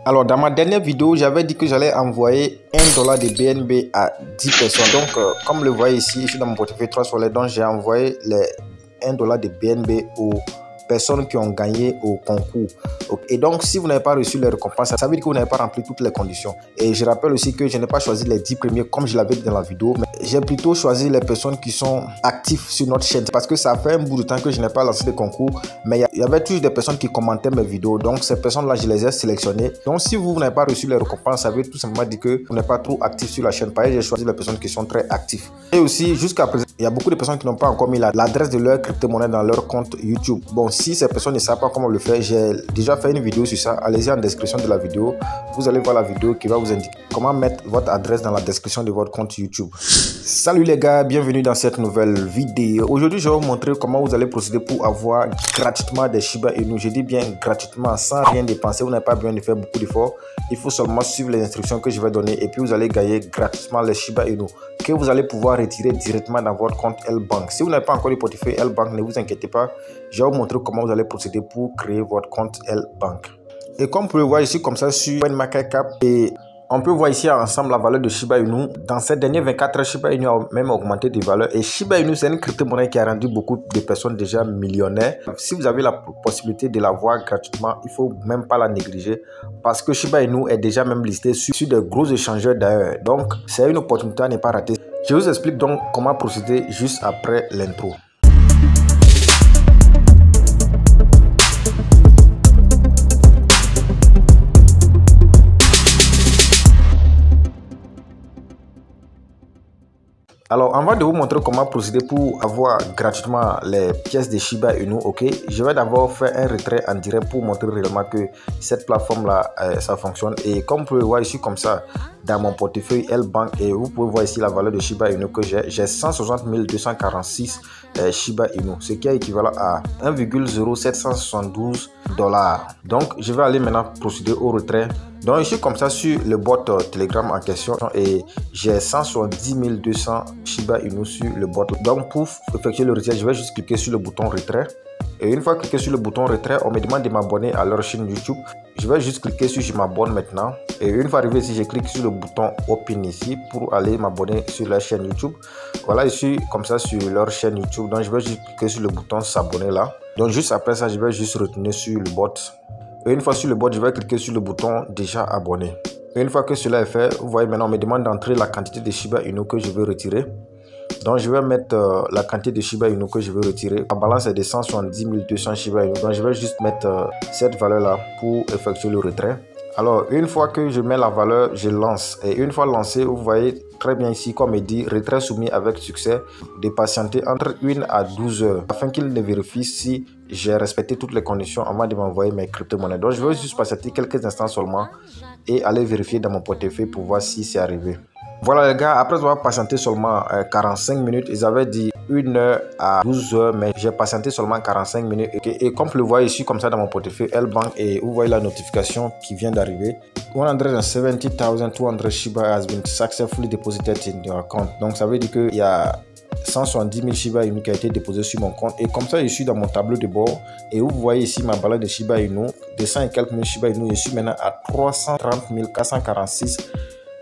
Alors dans ma dernière vidéo, j'avais dit que j'allais envoyer $1 de BNB à 10 personnes. Donc comme le voyez ici, je suis dans mon portefeuille 3 Soleil, donc j'ai envoyé les $1 de BNB aux personnes qui ont gagné au concours. Et donc si vous n'avez pas reçu les récompenses, ça veut dire que vous n'avez pas rempli toutes les conditions. Et je rappelle aussi que je n'ai pas choisi les 10 premiers comme je l'avais dit dans la vidéo, mais j'ai plutôt choisi les personnes qui sont actives sur notre chaîne parce que ça fait un bout de temps que je n'ai pas lancé de concours, mais il y avait toujours des personnes qui commentaient mes vidéos. Donc ces personnes là je les ai sélectionnées. Donc si vous n'avez pas reçu les récompenses, ça veut tout simplement dire que vous n'êtes pas trop actif sur la chaîne. Pareil, j'ai choisi les personnes qui sont très actives. Et aussi jusqu'à présent, il y a beaucoup de personnes qui n'ont pas encore mis l'adresse de leur crypto-monnaie dans leur compte YouTube. Bon, si ces personnes ne savent pas comment le faire, j'ai déjà fait une vidéo sur ça. Allez-y en description de la vidéo. Vous allez voir la vidéo qui va vous indiquer comment mettre votre adresse dans la description de votre compte YouTube. Salut les gars, bienvenue dans cette nouvelle vidéo. Aujourd'hui, je vais vous montrer comment vous allez procéder pour avoir gratuitement des Shiba Inu. Je dis bien gratuitement, sans rien dépenser. Vous n'avez pas besoin de faire beaucoup d'efforts. Il faut seulement suivre les instructions que je vais donner et puis vous allez gagner gratuitement les Shiba Inu que vous allez pouvoir retirer directement dans votre compte L-Bank. Si vous n'avez pas encore le portefeuille L-Bank, ne vous inquiétez pas. Je vais vous montrer comment vous allez procéder pour créer votre compte L-Bank. Et comme vous pouvez voir ici, comme ça, sur CoinMarketCap, et on peut voir ici ensemble la valeur de Shiba Inu. Dans ces dernières 24 heures, Shiba Inu a même augmenté de valeur. Et Shiba Inu, c'est une crypto-monnaie qui a rendu beaucoup de personnes déjà millionnaires. Si vous avez la possibilité de l'avoir gratuitement, il ne faut même pas la négliger. Parce que Shiba Inu est déjà même listé sur de gros échangeurs d'ailleurs. Donc, c'est une opportunité à ne pas rater. Je vous explique donc comment procéder juste après l'intro. Alors, avant de vous montrer comment procéder pour avoir gratuitement les pièces de Shiba Inu, ok, je vais d'abord faire un retrait en direct pour montrer réellement que cette plateforme-là, ça fonctionne. Et comme vous pouvez voir ici, comme ça, dans mon portefeuille L-Bank, et vous pouvez voir ici la valeur de Shiba Inu que j'ai 160 246 Shiba Inu, ce qui est équivalent à 1,0772 $. Donc, je vais aller maintenant procéder au retrait. Donc, je suis comme ça sur le bot Telegram en question et j'ai 170 200 Shiba Inu sur le bot. Donc, pour effectuer le retrait, je vais juste cliquer sur le bouton retrait. Et une fois cliqué sur le bouton retrait, on me demande de m'abonner à leur chaîne YouTube. Je vais juste cliquer sur je m'abonne maintenant. Et une fois arrivé ici, je clique sur le bouton Open ici pour aller m'abonner sur leur chaîne YouTube. Voilà, je suis comme ça sur leur chaîne YouTube. Donc, je vais juste cliquer sur le bouton s'abonner là. Donc, juste après ça, je vais juste retourner sur le bot. Et une fois sur le bot, je vais cliquer sur le bouton déjà abonné. Et une fois que cela est fait, vous voyez maintenant, on me demande d'entrer la quantité de Shiba Inu que je veux retirer. Donc, je vais mettre la quantité de Shiba Inu que je veux retirer. La balance est de 170 200 Shiba Inu. Donc, je vais juste mettre cette valeur-là pour effectuer le retrait. Alors, une fois que je mets la valeur, je lance. Et une fois lancé, vous voyez très bien ici, comme il dit, retrait soumis avec succès, de patienter entre 1 à 12 heures afin qu'il ne vérifie si j'ai respecté toutes les conditions avant de m'envoyer mes crypto-monnaies. Donc, je vais juste patienter quelques instants seulement et aller vérifier dans mon portefeuille pour voir si c'est arrivé. Voilà les gars, après avoir patienté seulement 45 minutes, ils avaient dit 1 heure à 12 heures, mais j'ai patienté seulement 45 minutes. Et comme vous le voyez ici, comme ça dans mon portefeuille L-Bank, et vous voyez la notification qui vient d'arriver. 170,200 Shiba has been successfully deposited in your account. Donc ça veut dire qu'il y a 170 000 Shiba Inu qui a été déposé sur mon compte. Et comme ça, je suis dans mon tableau de bord. Et vous voyez ici ma balance de Shiba Inu, de 100 et quelques mille Shiba Inu. Je suis maintenant à 330 446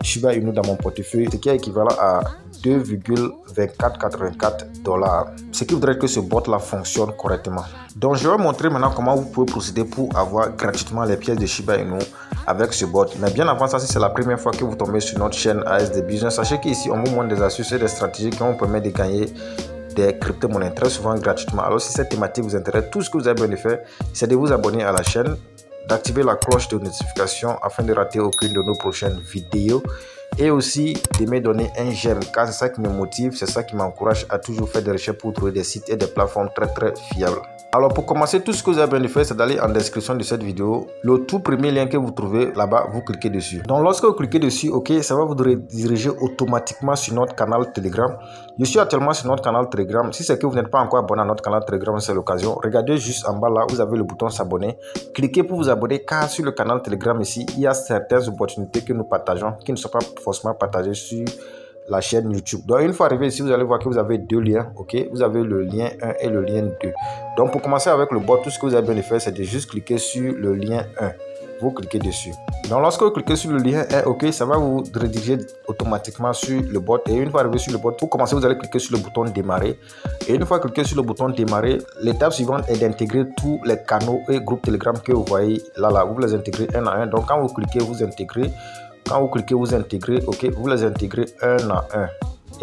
Shiba Inu dans mon portefeuille, ce qui est équivalent à 2,2484 $. Ce qui voudrait que ce bot là fonctionne correctement. Donc je vais montrer maintenant comment vous pouvez procéder pour avoir gratuitement les pièces de Shiba Inu avec ce bot. Mais bien avant ça, si c'est la première fois que vous tombez sur notre chaîne ASD Business, sachez qu'ici on vous montre des astuces et des stratégies qui vont vous permettre de gagner des crypto-monnaies très souvent gratuitement. Alors si cette thématique vous intéresse, tout ce que vous avez besoin de faire, c'est de vous abonner à la chaîne, d'activer la cloche de notification afin de rater aucune de nos prochaines vidéos et aussi de me donner un j'aime car c'est ça qui me motive, c'est ça qui m'encourage à toujours faire des recherches pour trouver des sites et des plateformes très fiables. Alors pour commencer, tout ce que vous avez besoin de faire, c'est d'aller en description de cette vidéo. Le tout premier lien que vous trouvez là-bas, vous cliquez dessus. Donc lorsque vous cliquez dessus, ok, ça va vous diriger automatiquement sur notre canal Telegram. Je suis actuellement sur notre canal Telegram. Si c'est que vous n'êtes pas encore abonné à notre canal Telegram, c'est l'occasion. Regardez juste en bas là, vous avez le bouton s'abonner. Cliquez pour vous abonner car sur le canal Telegram ici, il y a certaines opportunités que nous partageons qui ne sont pas forcément partagées sur la chaîne YouTube. Donc une fois arrivé ici, vous allez voir que vous avez deux liens, ok, vous avez le lien 1 et le lien 2. Donc pour commencer avec le bot, tout ce que vous avez besoin de faire, c'est de juste cliquer sur le lien 1. vous cliquez dessus. Donc lorsque vous cliquez sur le lien est OK, ça va vous rediriger automatiquement sur le bot. Et une fois arrivé sur le bot, pour commencer, vous allez cliquer sur le bouton démarrer. Et une fois cliqué sur le bouton démarrer, l'étape suivante est d'intégrer tous les canaux et groupes Telegram que vous voyez là. Vous les intégrez un à un. Donc quand vous cliquez, vous intégrez. Quand vous cliquez, vous intégrez. OK, vous les intégrez un à un.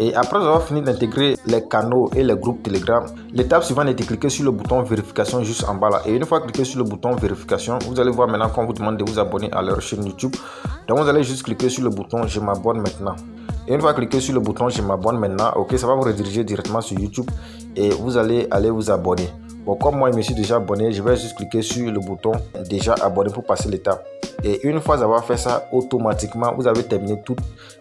Et après avoir fini d'intégrer les canaux et les groupes Telegram, l'étape suivante est de cliquer sur le bouton vérification juste en bas là. Et une fois cliqué sur le bouton vérification, vous allez voir maintenant qu'on vous demande de vous abonner à leur chaîne YouTube. Donc vous allez juste cliquer sur le bouton je m'abonne maintenant. Et une fois cliqué sur le bouton je m'abonne maintenant, OK, ça va vous rediriger directement sur YouTube et vous allez aller vous abonner. Bon, comme moi je me suis déjà abonné, je vais juste cliquer sur le bouton déjà abonné pour passer l'étape. Et une fois avoir fait ça, automatiquement vous avez terminé toutes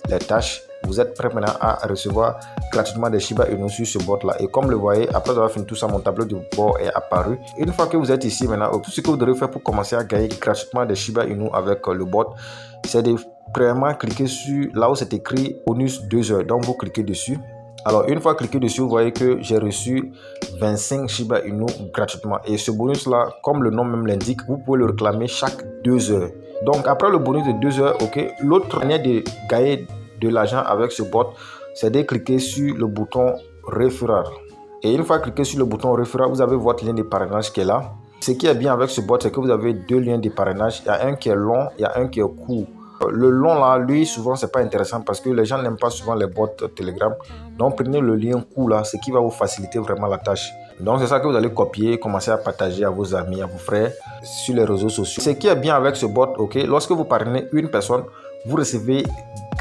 les tâches. Vous êtes prêt maintenant à recevoir gratuitement des Shiba Inu sur ce bot là. Et comme le voyez, après avoir fini tout ça, mon tableau de bord est apparu. Une fois que vous êtes ici maintenant, tout ce que vous devez faire pour commencer à gagner gratuitement des Shiba Inu avec le bot, c'est de premièrement cliquer sur là où c'est écrit bonus 2 heures. Donc vous cliquez dessus. Alors une fois cliqué dessus, vous voyez que j'ai reçu 25 Shiba Inu gratuitement. Et ce bonus là, comme le nom même l'indique, vous pouvez le réclamer chaque 2 heures. Donc après le bonus de 2 heures, OK, l'autre manière de gagner de l'argent avec ce bot, c'est de cliquer sur le bouton référent. Et une fois cliqué sur le bouton référent, vous avez votre lien de parrainage qui est là. Ce qui est bien avec ce bot, c'est que vous avez deux liens de parrainage. Il y a un qui est long, il y a un qui est court. Le long là, lui, souvent, c'est pas intéressant parce que les gens n'aiment pas souvent les bots Telegram. Donc, prenez le lien court là, ce qui va vous faciliter vraiment la tâche. Donc, c'est ça que vous allez copier, commencer à partager à vos amis, à vos frères sur les réseaux sociaux. Ce qui est bien avec ce bot, OK, lorsque vous parrainez une personne, vous recevez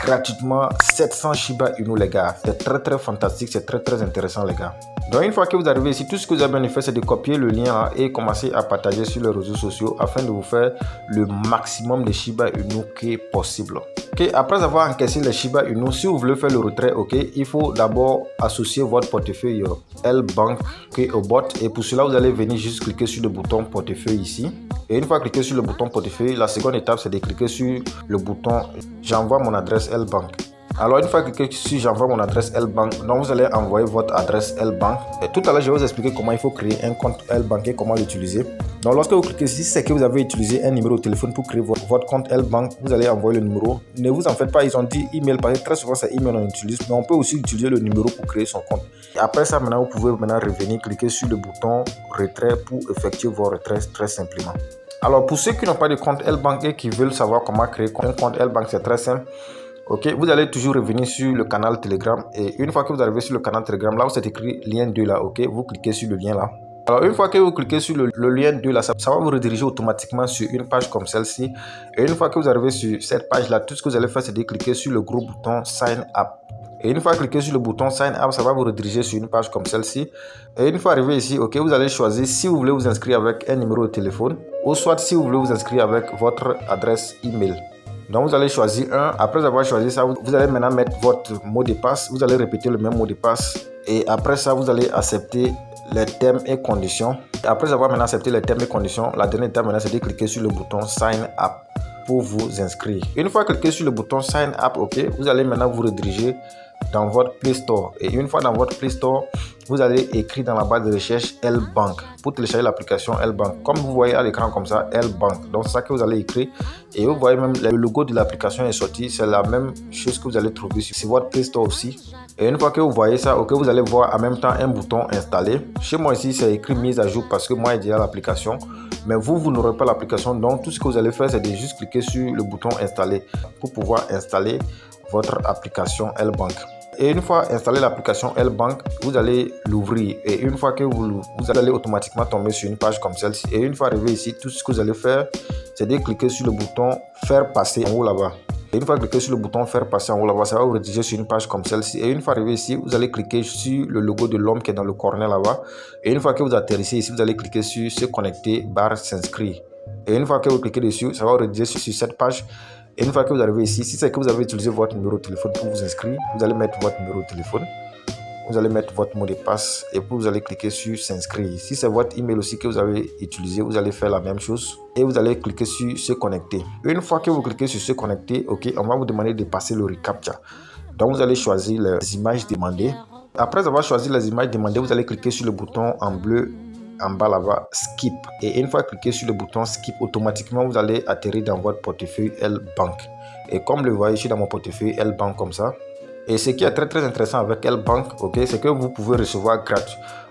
gratuitement 700 Shiba Inu, les gars. C'est très fantastique, c'est très intéressant, les gars. Donc une fois que vous arrivez ici, tout ce que vous avez fait, c'est de copier le lien là, et commencer à partager sur les réseaux sociaux afin de vous faire le maximum de Shiba Inu qui est possible. OK, après avoir encaissé les Shiba Inu, si vous voulez faire le retrait, OK, il faut d'abord associer votre portefeuille L-Bank au bot, et pour cela vous allez venir juste cliquer sur le bouton portefeuille ici. Et une fois cliqué sur le bouton portefeuille, la seconde étape c'est de cliquer sur le bouton j'envoie mon adresse L-Bank. Alors une fois cliqué sur j'envoie mon adresse L-Bank, donc vous allez envoyer votre adresse L-Bank. Et tout à l'heure je vais vous expliquer comment il faut créer un compte L-Bank et comment l'utiliser. Donc lorsque vous cliquez ici, c'est que vous avez utilisé un numéro de téléphone pour créer votre compte L-Bank. Vous allez envoyer le numéro. Ne vous en faites pas, ils ont dit email parce que très souvent c'est email on utilise, mais on peut aussi utiliser le numéro pour créer son compte. Et après ça, maintenant vous pouvez revenir cliquer sur le bouton retrait pour effectuer vos retraits très simplement. Alors pour ceux qui n'ont pas de compte L-Bank et qui veulent savoir comment créer un compte L-Bank, c'est très simple. OK, vous allez toujours revenir sur le canal Telegram et une fois que vous arrivez sur le canal Telegram, là où c'est écrit lien 2 là, OK, vous cliquez sur le lien là. Alors une fois que vous cliquez sur le lien 2 là, ça va vous rediriger automatiquement sur une page comme celle-ci. Et une fois que vous arrivez sur cette page là, tout ce que vous allez faire, c'est de cliquer sur le gros bouton Sign Up. Et une fois cliqué sur le bouton Sign Up, ça va vous rediriger sur une page comme celle-ci. Et une fois arrivé ici, OK, vous allez choisir si vous voulez vous inscrire avec un numéro de téléphone ou soit si vous voulez vous inscrire avec votre adresse email. Donc vous allez choisir un. Après avoir choisi ça, vous allez maintenant mettre votre mot de passe. Vous allez répéter le même mot de passe. Et après ça, vous allez accepter les termes et conditions. Et après avoir maintenant accepté les termes et conditions, la dernière étape maintenant, c'est de cliquer sur le bouton Sign Up pour vous inscrire. Une fois cliqué sur le bouton Sign Up, OK, vous allez maintenant vous rediriger dans votre Play Store. Et une fois dans votre Play Store, vous allez écrire dans la barre de recherche L-Bank pour télécharger l'application L-Bank. Comme vous voyez à l'écran comme ça, L-Bank. Donc c'est ça que vous allez écrire. Et vous voyez même le logo de l'application est sorti. C'est la même chose que vous allez trouver sur votre Play Store aussi. Et une fois que vous voyez ça, OK, vous allez voir en même temps un bouton installer. Chez moi ici, c'est écrit mise à jour parce que moi j'ai déjà l'application. Mais vous n'aurez pas l'application. Donc tout ce que vous allez faire, c'est de juste cliquer sur le bouton installer pour pouvoir installer votre application L-Bank. Et une fois installé l'application L-Bank, vous allez l'ouvrir. Et une fois que vous allez automatiquement tomber sur une page comme celle-ci. Et une fois arrivé ici, tout ce que vous allez faire, c'est de cliquer sur le bouton faire passer en haut là-bas. Et une fois cliqué sur le bouton faire passer en haut là-bas, ça va vous rediriger sur une page comme celle-ci. Et une fois arrivé ici, vous allez cliquer sur le logo de l'homme qui est dans le corner là-bas. Et une fois que vous atterrissez ici, vous allez cliquer sur se connecter barre s'inscrire. Et une fois que vous cliquez dessus, ça va vous rediriger sur cette page. Et une fois que vous arrivez ici, si c'est que vous avez utilisé votre numéro de téléphone pour vous inscrire, vous allez mettre votre numéro de téléphone, vous allez mettre votre mot de passe et puis vous allez cliquer sur s'inscrire. Si c'est votre email aussi que vous avez utilisé, vous allez faire la même chose et vous allez cliquer sur se connecter. Une fois que vous cliquez sur se connecter, OK, on va vous demander de passer le reCAPTCHA. Donc vous allez choisir les images demandées. Après avoir choisi les images demandées, vous allez cliquer sur le bouton en bleu en bas là-bas skip, et une fois cliqué sur le bouton skip, automatiquement vous allez atterrir dans votre portefeuille L-Bank. Et comme le voyez, je suis dans mon portefeuille L-Bank comme ça. Et ce qui est très intéressant avec L-Bank, c'est que vous pouvez recevoir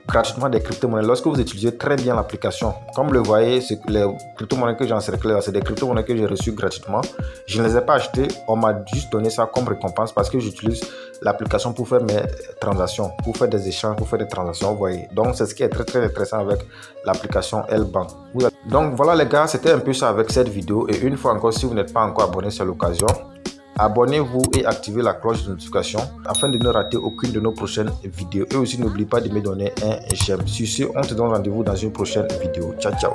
gratuitement des crypto-monnaies lorsque vous utilisez très bien l'application. Comme le voyez, les crypto-monnaies que j'ai encerclées là, c'est des crypto-monnaies que j'ai reçues gratuitement. Je ne les ai pas achetées, on m'a juste donné ça comme récompense parce que j'utilise l'application pour faire mes transactions, pour faire des échanges, pour faire des transactions, vous voyez. Donc c'est ce qui est très intéressant avec l'application L-Bank. Donc voilà les gars, c'était un peu ça avec cette vidéo. Et une fois encore, si vous n'êtes pas encore abonné, c'est l'occasion. Abonnez-vous et activez la cloche de notification afin de ne rater aucune de nos prochaines vidéos. Et aussi n'oubliez pas de me donner un j'aime. Sur ce, on se donne rendez-vous dans une prochaine vidéo. Ciao ciao.